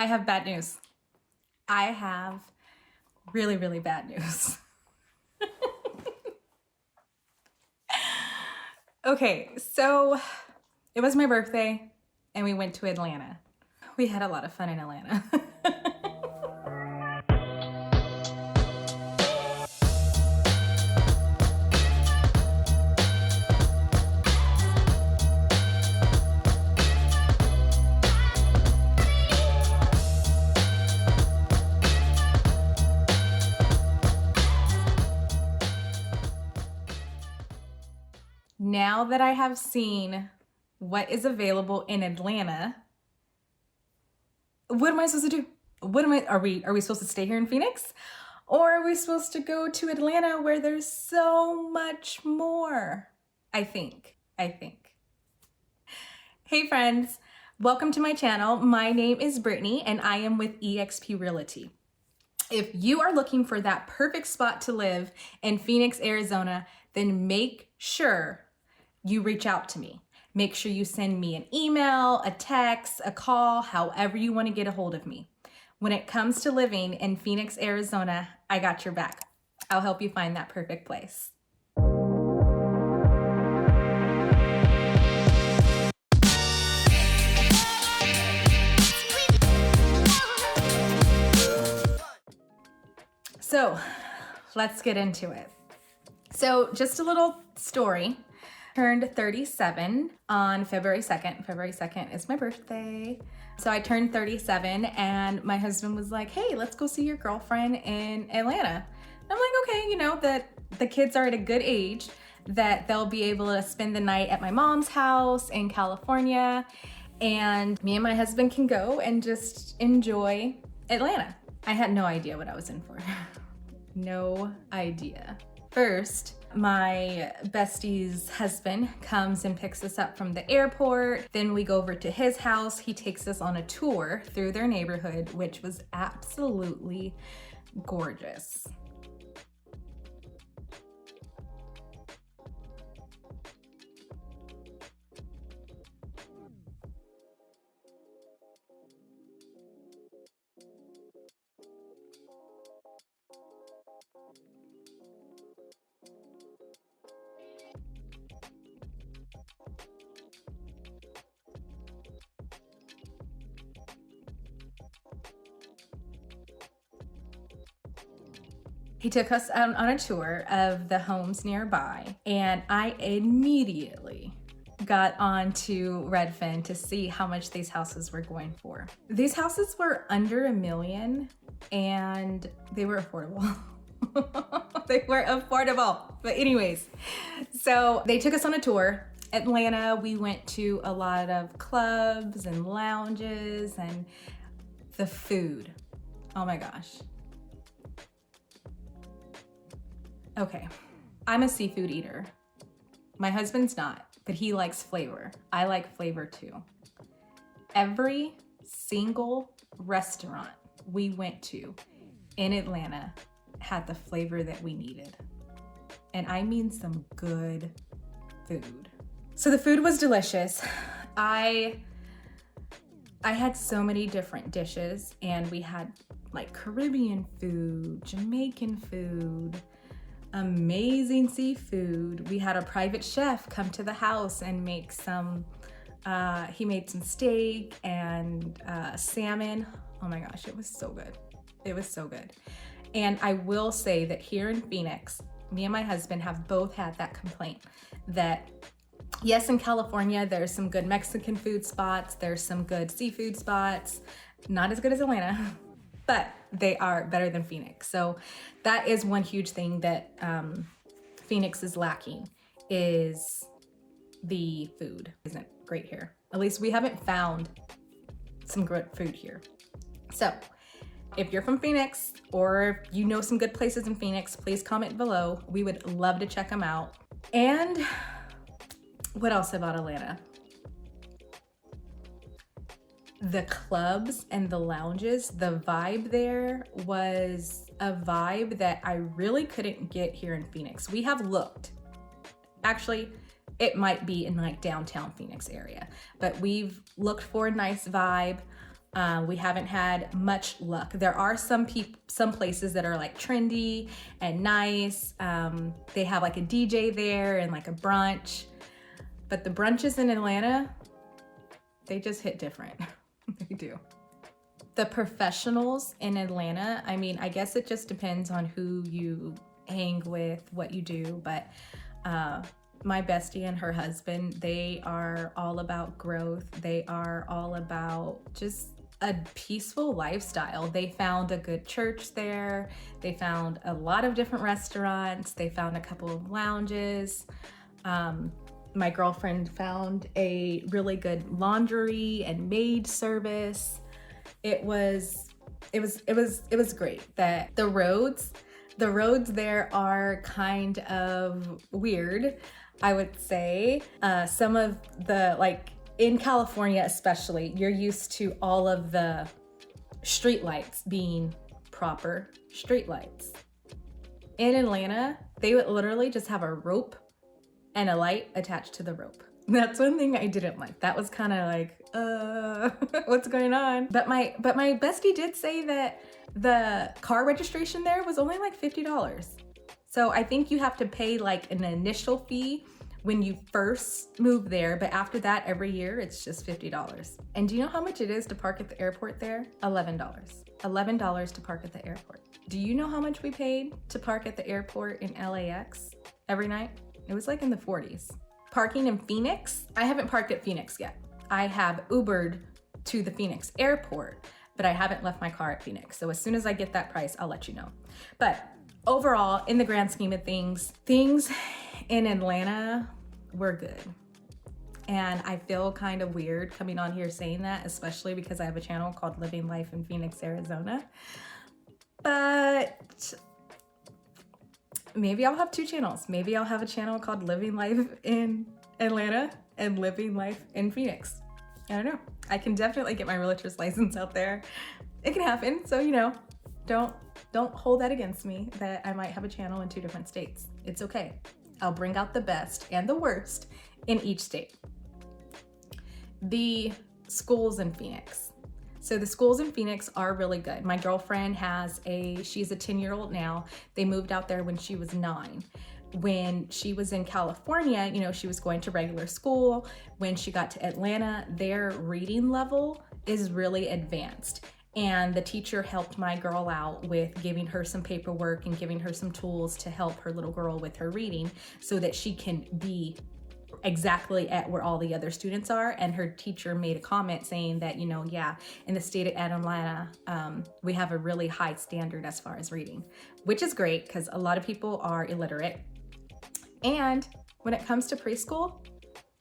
I have bad news. I have really, really bad news. Okay, so it was my birthday and we went to Atlanta. We had a lot of fun in Atlanta. Now that I have seen what is available in Atlanta, what am I supposed to do? Are we supposed to stay here in Phoenix? Or are we supposed to go to Atlanta where there's so much more? I think. Hey friends, welcome to my channel. My name is Brittany and I am with eXp Realty. If you are looking for that perfect spot to live in Phoenix, Arizona, then make sure you reach out to me. Make sure you send me an email, a text, a call, however you want to get a hold of me. When it comes to living in Phoenix, Arizona, I got your back. I'll help you find that perfect place. So let's get into it. So just a little story. Turned 37 on February 2nd. February 2nd is my birthday. So I turned 37 and my husband was like, hey, let's go see your girlfriend in Atlanta. And I'm like, okay, you know, that the kids are at a good age, that they'll be able to spend the night at my mom's house in California. And me and my husband can go and just enjoy Atlanta. I had no idea what I was in for. No idea. First, my bestie's husband comes and picks us up from the airport. Then we go over to his house. He takes us on a tour through their neighborhood, which was absolutely gorgeous. He took us on a tour of the homes nearby, and I immediately got onto Redfin to see how much these houses were going for. These houses were under $1 million and they were affordable. They were affordable. But anyways, so they took us on a tour. Atlanta, we went to a lot of clubs and lounges, and the food. Oh my gosh. Okay, I'm a seafood eater. My husband's not, but he likes flavor. I like flavor too. Every single restaurant we went to in Atlanta had the flavor that we needed. And I mean some good food. So the food was delicious. I had so many different dishes, and we had like Caribbean food, Jamaican food, amazing seafood. We had a private chef come to the house and make some, he made some steak and salmon. Oh my gosh, it was so good. It was so good. And I will say that here in Phoenix, me and my husband have both had that complaint that yes, in California, there's some good Mexican food spots. There's some good seafood spots, not as good as Atlanta, but they are better than Phoenix. So that is one huge thing that Phoenix is lacking, is the food isn't great here. At least we haven't found some good food here. So if you're from Phoenix, or if you know some good places in Phoenix, please comment below. We would love to check them out. And what else about Atlanta? The clubs and the lounges, the vibe there was a vibe that I really couldn't get here in Phoenix. We have looked. Actually, it might be in like downtown Phoenix area, but we've looked for a nice vibe. We haven't had much luck. There are some places that are like trendy and nice. They have like a DJ there and like a brunch, but the brunches in Atlanta, they just hit different. They do. The professionals in Atlanta, I mean, I guess it just depends on who you hang with, what you do, but my bestie and her husband, they are all about growth. They are all about just a peaceful lifestyle. They found a good church there. They found a lot of different restaurants. They found a couple of lounges. My girlfriend found a really good laundry and maid service. It was great. That the roads there are kind of weird, I would say. Some of the, like in California especially, you're used to all of the street lights being proper street lights. In Atlanta, they would literally just have a rope and a light attached to the rope. That's one thing I didn't like. That was kind of like, what's going on? But my bestie did say that the car registration there was only like $50. So I think you have to pay like an initial fee when you first move there, but after that, every year, it's just $50. And do you know how much it is to park at the airport there? $11. $11 to park at the airport. Do you know how much we paid to park at the airport in LAX every night? It was like in the 40s. Parking in Phoenix, I haven't parked at Phoenix yet. I have Ubered to the Phoenix airport, but I haven't left my car at Phoenix. So as soon as I get that price, I'll let you know. But overall, in the grand scheme of things in Atlanta were good. And I feel kind of weird coming on here saying that, especially because I have a channel called Living Life in Phoenix, Arizona. But maybe I'll have two channels. Maybe I'll have a channel called Living Life in Atlanta and Living Life in Phoenix. I don't know. I can definitely get my realtor's license out there. It can happen. So, you know, don't hold that against me that I might have a channel in 2 different states. It's okay. I'll bring out the best and the worst in each state. The schools in Phoenix. So the schools in Phoenix are really good. My girlfriend she's a 10-year-old now. They moved out there when she was 9. When she was in California, you know, she was going to regular school. When she got to Atlanta, their reading level is really advanced. And the teacher helped my girl out with giving her some paperwork and giving her some tools to help her little girl with her reading so that she can be exactly at where all the other students are. And her teacher made a comment saying that, you know, yeah, in the state of Atlanta, we have a really high standard as far as reading, which is great because a lot of people are illiterate. And when it comes to preschool,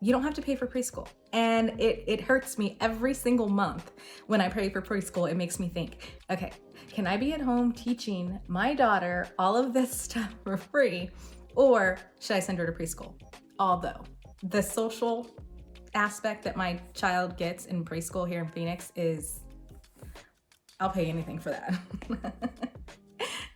you don't have to pay for preschool. And it hurts me every single month when I pay for preschool. It makes me think, okay, can I be at home teaching my daughter all of this stuff for free? Or should I send her to preschool? Although the social aspect that my child gets in preschool here in Phoenix is, I'll pay anything for that.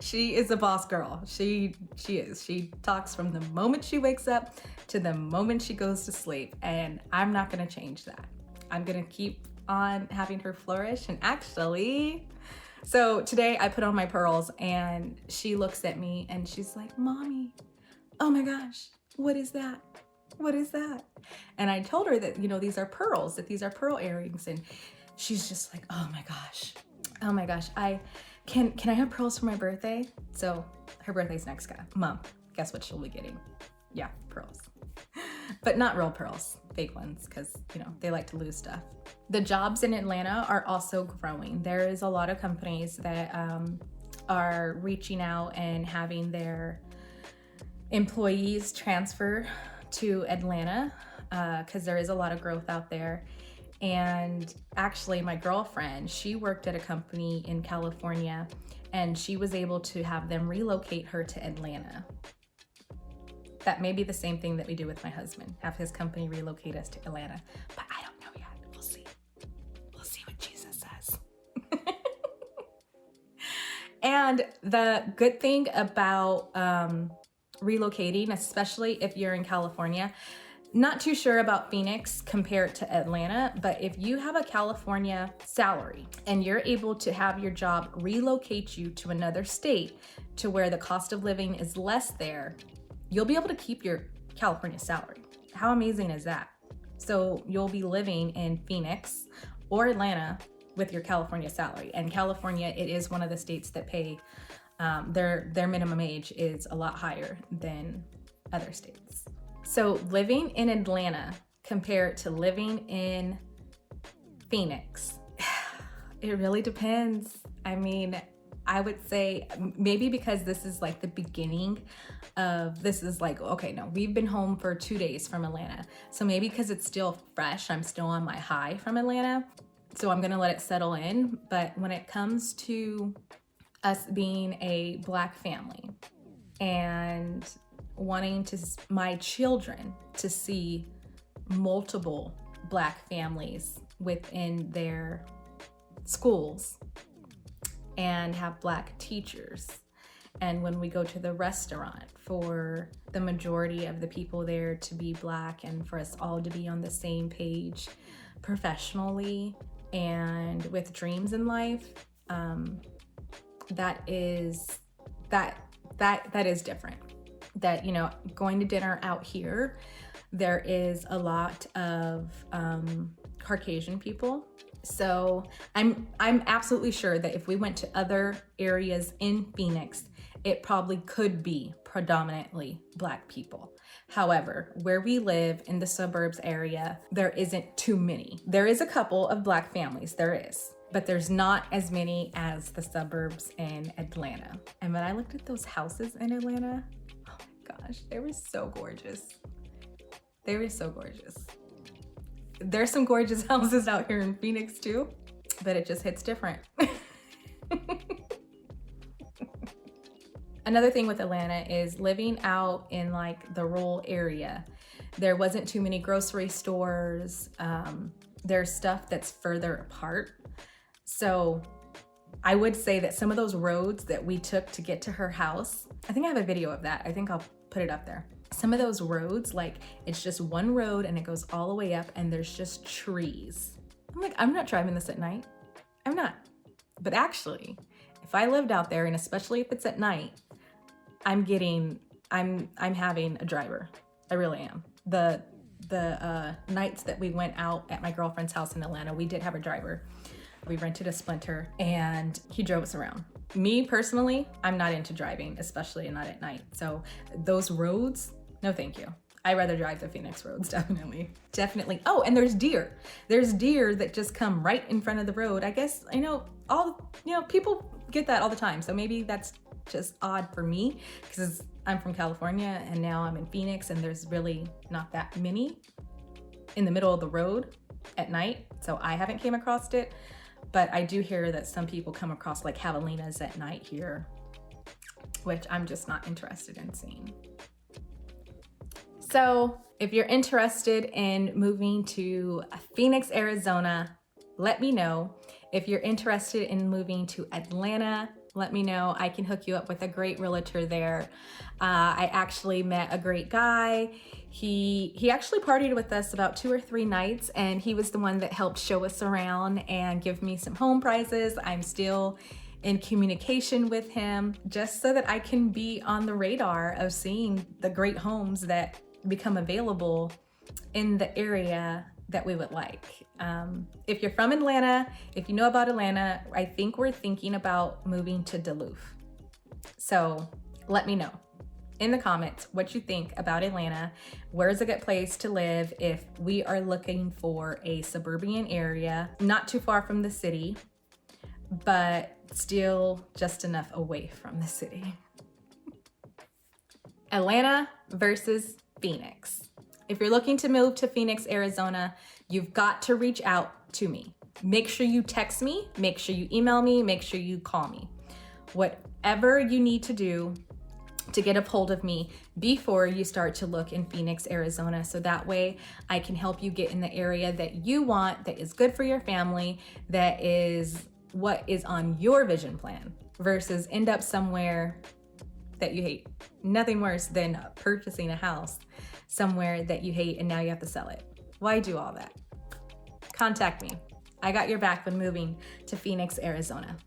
She is a boss girl. She is. She talks from the moment she wakes up to the moment she goes to sleep. And I'm not gonna change that. I'm gonna keep on having her flourish. And actually, so today I put on my pearls and she looks at me and she's like, Mommy, oh my gosh, what is that? What is that? And I told her that, you know, these are pearls, that these are pearl earrings. And she's just like, oh my gosh, can I have pearls for my birthday? So her birthday's next month. Guess what she'll be getting? Yeah, pearls. But not real pearls, fake ones, because, you know, they like to lose stuff. The jobs in Atlanta are also growing. There is a lot of companies that are reaching out and having their employees transfer to Atlanta because there is a lot of growth out there. And actually my girlfriend, she worked at a company in California and she was able to have them relocate her to Atlanta. That may be the same thing that we do with my husband, have his company relocate us to Atlanta, but I don't know yet. We'll see. We'll see what Jesus says. And the good thing about relocating, especially if you're in California, Not too sure about Phoenix compared to Atlanta, but if you have a California salary and you're able to have your job relocate you to another state to where the cost of living is less there, you'll be able to keep your California salary. How amazing is that? So you'll be living in Phoenix or Atlanta with your California salary. And California, it is one of the states that pay, their minimum age is a lot higher than other states. So living in Atlanta compared to living in Phoenix, it really depends. I mean, I would say maybe because this is like the beginning of, this is like, okay, no, we've been home for 2 days from Atlanta. So maybe because it's still fresh, I'm still on my high from Atlanta. So I'm gonna let it settle in. But when it comes to us being a Black family and wanting my children to see multiple Black families within their schools and have Black teachers. And when we go to the restaurant, for the majority of the people there to be Black and for us all to be on the same page professionally and with dreams in life, that is different. That, you know, going to dinner out here, there is a lot of Caucasian people. So I'm absolutely sure that if we went to other areas in Phoenix, it probably could be predominantly Black people. However, where we live in the suburbs area, there isn't too many. There is a couple of Black families, there is, but there's not as many as the suburbs in Atlanta. And when I looked at those houses in Atlanta, oh my gosh, they were so gorgeous. They were so gorgeous. There's some gorgeous houses out here in Phoenix too, but it just hits different. Another thing with Atlanta is living out in like the rural area. There wasn't too many grocery stores. There's stuff that's further apart. So I would say that some of those roads that we took to get to her house, I think I have a video of that. I think I'll put it up there. Some of those roads, like it's just one road and it goes all the way up and there's just trees. I'm like, I'm not driving this at night. I'm not. But actually, if I lived out there, and especially if it's at night, I'm having a driver. I really am. The nights that we went out at my girlfriend's house in Atlanta, we did have a driver. We rented a Sprinter and he drove us around. Me personally, I'm not into driving, especially not at night. So those roads, no thank you. I'd rather drive the Phoenix roads, definitely. Definitely. Oh, and there's deer. There's deer that just come right in front of the road. I guess, people get that all the time. So maybe that's just odd for me because I'm from California and now I'm in Phoenix and there's really not that many in the middle of the road at night. So I haven't came across it, but I do hear that some people come across like javelinas at night here, which I'm just not interested in seeing. So if you're interested in moving to Phoenix, Arizona, let me know. If you're interested in moving to Atlanta, let me know. I can hook you up with a great realtor there. I actually met a great guy. He actually partied with us about 2 or 3 nights, and he was the one that helped show us around and give me some home prices. I'm still in communication with him just so that I can be on the radar of seeing the great homes that become available in the area that we would like. If you're from Atlanta, if you know about Atlanta, I think we're thinking about moving to Duluth. So let me know in the comments what you think about Atlanta. Where's a good place to live if we are looking for a suburban area, not too far from the city, but still just enough away from the city. Atlanta versus Phoenix. If you're looking to move to Phoenix, Arizona, you've got to reach out to me. Make sure you text me, make sure you email me, make sure you call me. Whatever you need to do to get a hold of me before you start to look in Phoenix, Arizona. So that way I can help you get in the area that you want, that is good for your family, that is what is on your vision plan versus end up somewhere that you hate. Nothing worse than purchasing a house somewhere that you hate and now you have to sell it. Why do all that? Contact me. I got your back when moving to Phoenix, Arizona.